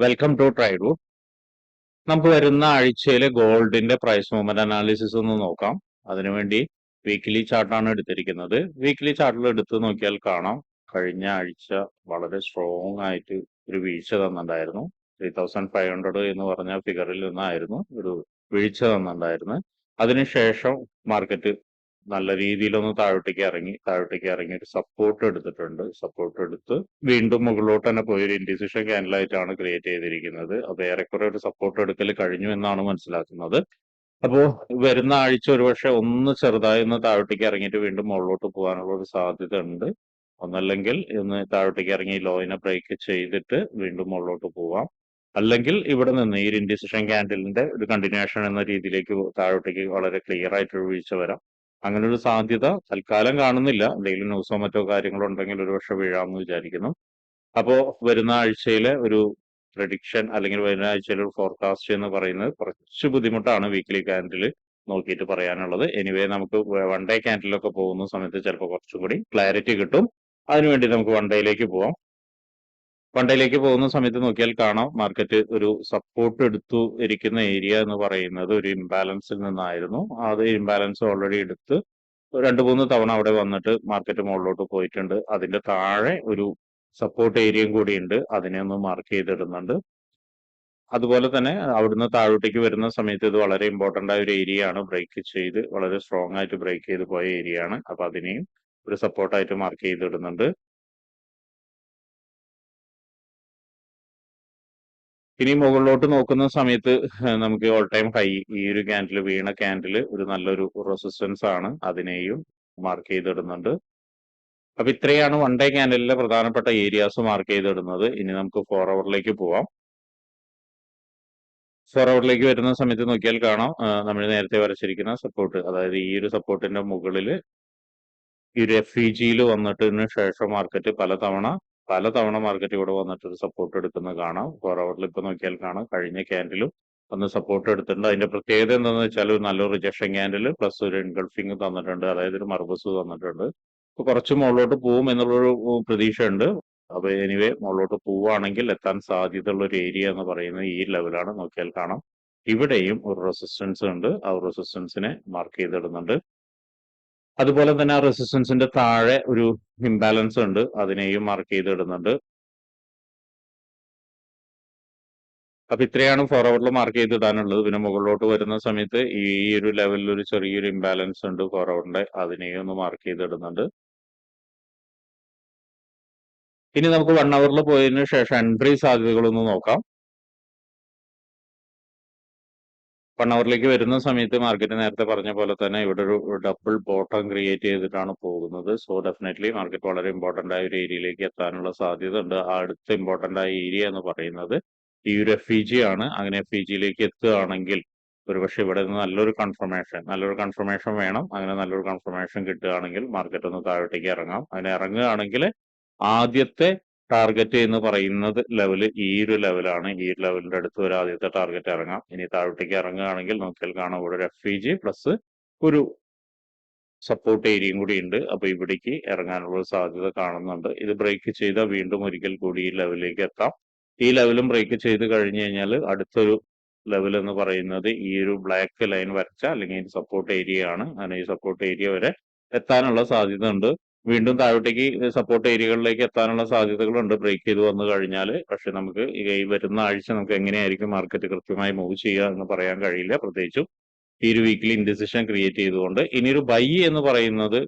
Welcome to ട്രൈഡു. നമുക്ക് വരുന്ന ആഴ്ചയിലെ ഗോൾഡിന്റെ പ്രൈസ് മൂവ്മെന്റ് അനാലിസിസ് ഒന്ന് നോക്കാം. അതിനുവേണ്ടി വീക്കിലി ചാർട്ടാണ് എടുത്തിരിക്കുന്നത്. വീക്കിലി ചാർട്ടിൽ എടുത്ത് നോക്കിയാൽ കാണാം, കഴിഞ്ഞ ആഴ്ച വളരെ സ്ട്രോങ് ആയിട്ട് ഒരു വീഴ്ച തന്നിട്ടുണ്ടായിരുന്നു. 3500 എന്ന് പറഞ്ഞ ഫിഗറിൽ നിന്നായിരുന്നു ഒരു വീഴ്ച തന്നിട്ടുണ്ടായിരുന്നത്. അതിനുശേഷം മാർക്കറ്റ് നല്ല രീതിയിലൊന്ന് താഴോട്ടേക്ക് ഇറങ്ങി ഒരു സപ്പോർട്ട് എടുത്തിട്ടുണ്ട്. സപ്പോർട്ട് എടുത്ത് വീണ്ടും മുകളിലോട്ട് തന്നെ പോയി ഒരു ഇൻഡിസിഷൻ ക്യാൻഡിലായിട്ടാണ് ക്രിയേറ്റ് ചെയ്തിരിക്കുന്നത്. അപ്പൊ ഏറെക്കുറെ ഒരു സപ്പോർട്ട് എടുക്കൽ കഴിഞ്ഞു എന്നാണ് മനസ്സിലാക്കുന്നത്. അപ്പോ വരുന്ന ആഴ്ച ഒരുപക്ഷെ ഒന്ന് ചെറുതായി ഒന്ന് താഴോട്ടേക്ക് ഇറങ്ങിയിട്ട് വീണ്ടും മുകളിലോട്ട് പോകാനുള്ള ഒരു സാധ്യത ഉണ്ട്. ഒന്നല്ലെങ്കിൽ ഒന്ന് താഴോട്ടേക്ക് ഇറങ്ങി ലോയിനെ ബ്രേക്ക് ചെയ്തിട്ട് വീണ്ടും മുകളിലോട്ട് പോവാം. അല്ലെങ്കിൽ ഇവിടെ നിന്ന് ഈ ഇൻഡിസിഷൻ ക്യാൻഡിലിന്റെ ഒരു കണ്ടിന്യൂഷൻ എന്ന രീതിയിലേക്ക് താഴോട്ടേക്ക് വളരെ ക്ലിയർ ആയിട്ടൊരു വീഴ്ച വരാം. അങ്ങനെ ഒരു സാധ്യത തൽക്കാലം കാണുന്നില്ല. എന്തെങ്കിലും ന്യൂസോ മറ്റോ കാര്യങ്ങളോ ഉണ്ടെങ്കിൽ ഒരുപക്ഷെ വീഴാമെന്ന് വിചാരിക്കുന്നു. അപ്പോ വരുന്ന ആഴ്ചയിലെ ഒരു പ്രഡിക്ഷൻ അല്ലെങ്കിൽ വരുന്ന ആഴ്ചയിലെ ഒരു ഫോർകാസ്റ്റ് എന്ന് പറയുന്നത് കുറച്ച് ബുദ്ധിമുട്ടാണ് വീക്ക്ലി ക്യാൻഡിൽ നോക്കിയിട്ട് പറയാനുള്ളത്. എനിവേ നമുക്ക് വൺ ഡേ ക്യാൻഡിലൊക്കെ പോകുന്ന സമയത്ത് ചിലപ്പോൾ കുറച്ചും കൂടി ക്ലാരിറ്റി കിട്ടും. അതിനുവേണ്ടി നമുക്ക് വൺ ഡേയിലേക്ക് പോവാം. വൺ ഡേയിലേക്ക് പോകുന്ന സമയത്ത് നോക്കിയാൽ കാണാം, മാർക്കറ്റ് ഒരു സപ്പോർട്ട് എടുത്തു ഇരിക്കുന്ന ഏരിയ എന്ന് പറയുന്നത് ഒരു ഇംബാലൻസിൽ നിന്നായിരുന്നു. അത് ഇംബാലൻസ് ഓൾറെഡി എടുത്ത് 2-3 തവണ അവിടെ വന്നിട്ട് മാർക്കറ്റ് മുകളിലോട്ട് പോയിട്ടുണ്ട്. അതിന്റെ താഴെ ഒരു സപ്പോർട്ട് ഏരിയയും കൂടിയുണ്ട്, അതിനെ ഒന്ന് മാർക്ക് ചെയ്തിടുന്നുണ്ട്. അതുപോലെ തന്നെ അവിടുന്ന് താഴോട്ടേക്ക് വരുന്ന സമയത്ത് ഇത് വളരെ ഇമ്പോർട്ടന്റ് ആയ ഒരു ഏരിയ ആണ്. ബ്രേക്ക് ചെയ്ത് വളരെ സ്ട്രോങ് ആയിട്ട് ബ്രേക്ക് ചെയ്ത് പോയ ഏരിയ ആണ്. അപ്പൊ അതിനെയും ഒരു സപ്പോർട്ടായിട്ട് മാർക്ക് ചെയ്തിടുന്നുണ്ട്. ഇനി മുകളിലോട്ട് നോക്കുന്ന സമയത്ത് നമുക്ക് ഓൾ ടൈം ഹൈ ഈ ഒരു ക്യാൻഡിൽ വീണ ക്യാൻഡിൽ ഒരു നല്ലൊരു റെസിസ്റ്റൻസ് ആണ്, അതിനെയും മാർക്ക് ചെയ്തിടുന്നുണ്ട്. അപ്പൊ ഇത്രയാണ് വൺ ഡേ ക്യാൻഡലിലെ പ്രധാനപ്പെട്ട ഏരിയാസ് മാർക്ക് ചെയ്തിടുന്നത്. ഇനി നമുക്ക് 4 അവറിലേക്ക് പോവാം. 4 അവറിലേക്ക് വരുന്ന സമയത്ത് നോക്കിയാൽ കാണാം, നമ്മൾ നേരത്തെ വരച്ചിരിക്കുന്ന സപ്പോർട്ട്, അതായത് ഈ ഒരു സപ്പോർട്ടിന്റെ മുകളിൽ ഈ ഒരു FEGയിൽ വന്നിട്ടതിന് ശേഷം മാർക്കറ്റ് പലതവണ മാർക്കറ്റ് ഇവിടെ വന്നിട്ട് ഒരു സപ്പോർട്ട് എടുക്കുന്നത് കാണാം. 4 അവറിൽ ഇപ്പൊ നോക്കിയാൽ കാണാം, കഴിഞ്ഞ ക്യാൻഡിലും ഒന്ന് സപ്പോർട്ട് എടുത്തിട്ടുണ്ട്. അതിന്റെ പ്രത്യേകത എന്താണെന്ന് വെച്ചാൽ ഒരു നല്ലൊരു റിജക്ഷൻ ക്യാൻഡിൽ പ്ലസ് ഒരു എൻഗൾഫിംഗ് തന്നിട്ടുണ്ട്, അതായത് ഒരു മർബസ് തന്നിട്ടുണ്ട്. ഇപ്പൊ കുറച്ച് മുകളിലോട്ട് പോവും എന്നുള്ളൊരു പ്രതീക്ഷയുണ്ട്. അപ്പൊ എനിവേ മുകളിലോട്ട് പോവുകയാണെങ്കിൽ എത്താൻ സാധ്യതയുള്ള ഒരു ഏരിയ എന്ന് പറയുന്നത് ഈ ലെവലാണ്. നോക്കിയാൽ കാണാം, ഇവിടെയും ഒരു റെസിസ്റ്റൻസ് ഉണ്ട്. ആ റെസിസ്റ്റൻസിനെ മാർക്ക് ചെയ്തിടുന്നുണ്ട്. അതുപോലെ തന്നെ ആ റെസിസ്റ്റൻസിന്റെ താഴെ ഒരു ഇംബാലൻസ് ഉണ്ട്, അതിനെയും മാർക്ക് ചെയ്തിടുന്നുണ്ട്. അപ്പൊ ഇത്രയാണ് 4 അവറിൽ മാർക്ക് ചെയ്തിടാനുള്ളത്. പിന്നെ മുകളിലോട്ട് വരുന്ന സമയത്ത് ഈ ഒരു ലെവലിൽ ഒരു ചെറിയൊരു ഇംബാലൻസ് ഉണ്ട് 4 അവറിന്റെ, അതിനെയും ഒന്ന് മാർക്ക് ചെയ്തിടുന്നുണ്ട്. ഇനി നമുക്ക് 1 അവറിൽ പോയതിനു ശേഷം എൻട്രി സാധ്യതകളൊന്ന് നോക്കാം. 1 അവറിലേക്ക് വരുന്ന സമയത്ത് മാർക്കറ്റ് നേരത്തെ പറഞ്ഞ പോലെ തന്നെ ഇവിടെ ഒരു ഡബിൾ ബോട്ടം ക്രിയേറ്റ് ചെയ്തിട്ടാണ് പോകുന്നത്. സോ ഡെഫിനറ്റ്ലി മാർക്കറ്റ് വളരെ ഇമ്പോർട്ടന്റ് ആയ ഒരു ഏരിയയിലേക്ക് എത്താനുള്ള സാധ്യത ഉണ്ട്. ആ അടുത്ത ഇമ്പോർട്ടന്റ് ആയ ഏരിയ എന്ന് പറയുന്നത് ഈ ഒരു FEG ആണ്. അങ്ങനെ FEGയിലേക്ക് എത്തുകയാണെങ്കിൽ ഒരുപക്ഷെ ഇവിടെ നിന്ന് നല്ലൊരു കൺഫർമേഷൻ വേണം. അങ്ങനെ നല്ലൊരു കൺഫർമേഷൻ കിട്ടുകയാണെങ്കിൽ മാർക്കറ്റ് ഒന്ന് താഴോട്ടേക്ക് ഇറങ്ങാം. അങ്ങനെ ഇറങ്ങുകയാണെങ്കിൽ ആദ്യത്തെ ടാർഗറ്റ് എന്ന് പറയുന്നത് ലെവല് ഈ ഒരു ലെവലാണ്. ഈ ഒരു ലെവലിന്റെ അടുത്ത് ഒരു ആദ്യത്തെ ടാർഗറ്റ് ഇറങ്ങാം. ഇനി താഴോട്ടേക്ക് ഇറങ്ങുകയാണെങ്കിൽ നോക്കിയാൽ കാണാം, ഇവിടെ ഒരു FEG പ്ലസ് ഒരു സപ്പോർട്ട് ഏരിയയും കൂടി ഉണ്ട്. അപ്പൊ ഇവിടേക്ക് ഇറങ്ങാനുള്ള ഒരു സാധ്യത കാണുന്നുണ്ട്. ഇത് ബ്രേക്ക് ചെയ്താൽ വീണ്ടും ഒരിക്കൽ കൂടി ഈ ലെവലിലേക്ക് എത്താം. ഈ ലെവലും ബ്രേക്ക് ചെയ്ത് കഴിഞ്ഞു കഴിഞ്ഞാൽ അടുത്തൊരു ലെവൽ എന്ന് പറയുന്നത് ഈ ഒരു ബ്ലാക്ക് ലൈൻ വരച്ച അല്ലെങ്കിൽ സപ്പോർട്ട് ഏരിയ ആണ്. അങ്ങനെ ഈ സപ്പോർട്ട് ഏരിയ വരെ എത്താനുള്ള സാധ്യത ഉണ്ട്. വീണ്ടും താഴോട്ടേക്ക് സപ്പോർട്ട് ഏരിയകളിലേക്ക് എത്താനുള്ള സാധ്യതകളുണ്ട് ബ്രേക്ക് ചെയ്ത് വന്നു കഴിഞ്ഞാൽ. പക്ഷെ നമുക്ക് ഈ വരുന്ന ആഴ്ച നമുക്ക് എങ്ങനെയായിരിക്കും മാർക്കറ്റ് കൃത്യമായി മൂവ് ചെയ്യുക എന്ന് പറയാൻ കഴിയില്ല, പ്രത്യേകിച്ചും ഈ ഒരു വീക്കിലി ഇൻഡിസിഷൻ ക്രിയേറ്റ് ചെയ്തുകൊണ്ട്. ഇനി ഒരു ബൈ എന്ന് പറയുന്നത്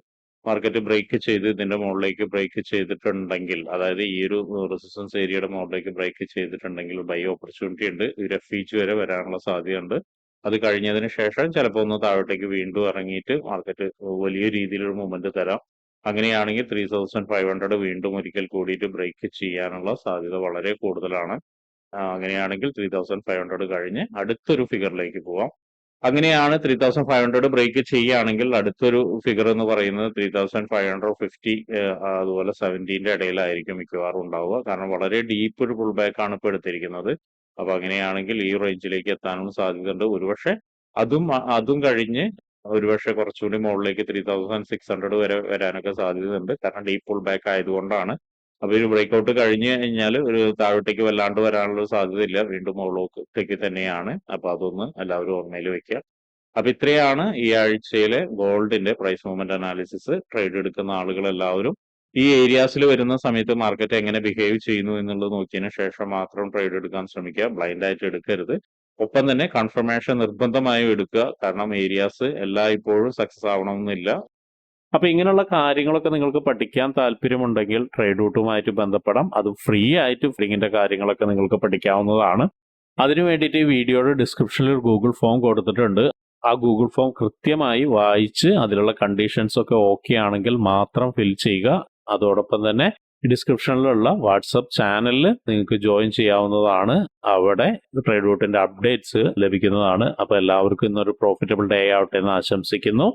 മാർക്കറ്റ് ബ്രേക്ക് ചെയ്ത് ഇതിന്റെ മുകളിലേക്ക് ബ്രേക്ക് ചെയ്തിട്ടുണ്ടെങ്കിൽ, അതായത് ഈ ഒരു റെസിസ്റ്റൻസ് ഏരിയയുടെ മുകളിലേക്ക് ബ്രേക്ക് ചെയ്തിട്ടുണ്ടെങ്കിൽ ബൈ ഓപ്പർച്യൂണിറ്റി ഉണ്ട്. ഒരു FEG വരെ വരാനുള്ള സാധ്യതയുണ്ട്. അത് കഴിഞ്ഞതിന് ശേഷം ചിലപ്പോൾ ഒന്ന് താഴോട്ടേക്ക് വീണ്ടും ഇറങ്ങിയിട്ട് മാർക്കറ്റ് വലിയ രീതിയിലൊരു മൂവ്മെന്റ് തരാം. അങ്ങനെയാണെങ്കിൽ 3500 വീണ്ടും ഒരിക്കൽ കൂടിയിട്ട് ബ്രേക്ക് ചെയ്യാനുള്ള സാധ്യത വളരെ കൂടുതലാണ്. അങ്ങനെയാണെങ്കിൽ 3500 കഴിഞ്ഞ് അടുത്തൊരു ഫിഗറിലേക്ക് പോവാം. അങ്ങനെയാണ് 3500 ബ്രേക്ക് ചെയ്യുകയാണെങ്കിൽ അടുത്തൊരു ഫിഗർ എന്ന് പറയുന്നത് 3550, അതുപോലെ 70ന്റെ ഇടയിലായിരിക്കും മിക്കവാറും ഉണ്ടാവുക. കാരണം വളരെ ഡീപ്പ് ഒരു പുൾ ബാക്ക് ആണ് ഇപ്പോൾ എടുത്തിരിക്കുന്നത്. അപ്പൊ അങ്ങനെയാണെങ്കിൽ ഈ റേഞ്ചിലേക്ക് എത്താനുള്ള സാധ്യത ഉണ്ട്. ഒരുപക്ഷെ അതും കഴിഞ്ഞ് ഒരുപക്ഷെ കുറച്ചുകൂടി മുകളിലേക്ക് 3600 വരെ വരാനൊക്കെ സാധ്യതയുണ്ട്. കാരണം ഡീപ്പ് പുൾ ബാക്ക് ആയതുകൊണ്ടാണ്. അപ്പൊ ഒരു ബ്രേക്ക്ഔട്ട് കഴിഞ്ഞു കഴിഞ്ഞാൽ ഒരു താഴോട്ടേക്ക് വല്ലാണ്ട് വരാനുള്ള സാധ്യതയില്ല, വീണ്ടും മുകളിലോട്ടേക്ക് തന്നെയാണ്. അപ്പൊ അതൊന്ന് എല്ലാവരും ഓർമ്മയിൽ വെക്കുക. അപ്പൊ ഇത്രയാണ് ഈ ആഴ്ചയിലെ ഗോൾഡിന്റെ പ്രൈസ് മൂവ്മെന്റ് അനാലിസിസ്. ട്രേഡ് എടുക്കുന്ന ആളുകൾ എല്ലാവരും ഈ ഏരിയാസിൽ വരുന്ന സമയത്ത് മാർക്കറ്റ് എങ്ങനെ ബിഹേവ് ചെയ്യുന്നു എന്നുള്ളത് നോക്കിയതിനു ശേഷം മാത്രം ട്രേഡ് എടുക്കാൻ ശ്രമിക്കുക. ബ്ലൈൻഡ് ആയിട്ട് എടുക്കരുത്. ഒപ്പം തന്നെ കൺഫർമേഷൻ നിർബന്ധമായും എടുക്കുക. കാരണം ഏരിയാസ് എല്ലായ്പ്പോഴും സക്സസ് ആവണമെന്നില്ല. അപ്പൊ ഇങ്ങനെയുള്ള കാര്യങ്ങളൊക്കെ നിങ്ങൾക്ക് പഠിക്കാൻ താല്പര്യമുണ്ടെങ്കിൽ ട്രേഡ് റൂട്ടുമായിട്ട് ബന്ധപ്പെടാം. അത് ഫ്രീ ആയിട്ട് ട്രേഡിങ്ങിന്റെ കാര്യങ്ങളൊക്കെ നിങ്ങൾക്ക് പഠിക്കാവുന്നതാണ്. അതിനു വേണ്ടിയിട്ട് ഈ വീഡിയോയുടെ ഡിസ്ക്രിപ്ഷനിൽ ഒരു ഗൂഗിൾ ഫോം കൊടുത്തിട്ടുണ്ട്. ആ ഗൂഗിൾ ഫോം കൃത്യമായി വായിച്ച് അതിലുള്ള കണ്ടീഷൻസ് ഒക്കെ ഓക്കെ ആണെങ്കിൽ മാത്രം ഫിൽ ചെയ്യുക. അതോടൊപ്പം തന്നെ ഡിസ്ക്രിപ്ഷനിലുള്ള വാട്സപ്പ് ചാനലിൽ നിങ്ങൾക്ക് ജോയിൻ ചെയ്യാവുന്നതാണ്. അവിടെ ട്രേഡ് റൂട്ടിന്റെ അപ്ഡേറ്റ്സ് ലഭിക്കുന്നതാണ്. അപ്പൊ എല്ലാവർക്കും ഇന്നൊരു പ്രോഫിറ്റബിൾ ഡേ ആവട്ടെ എന്ന് ആശംസിക്കുന്നു.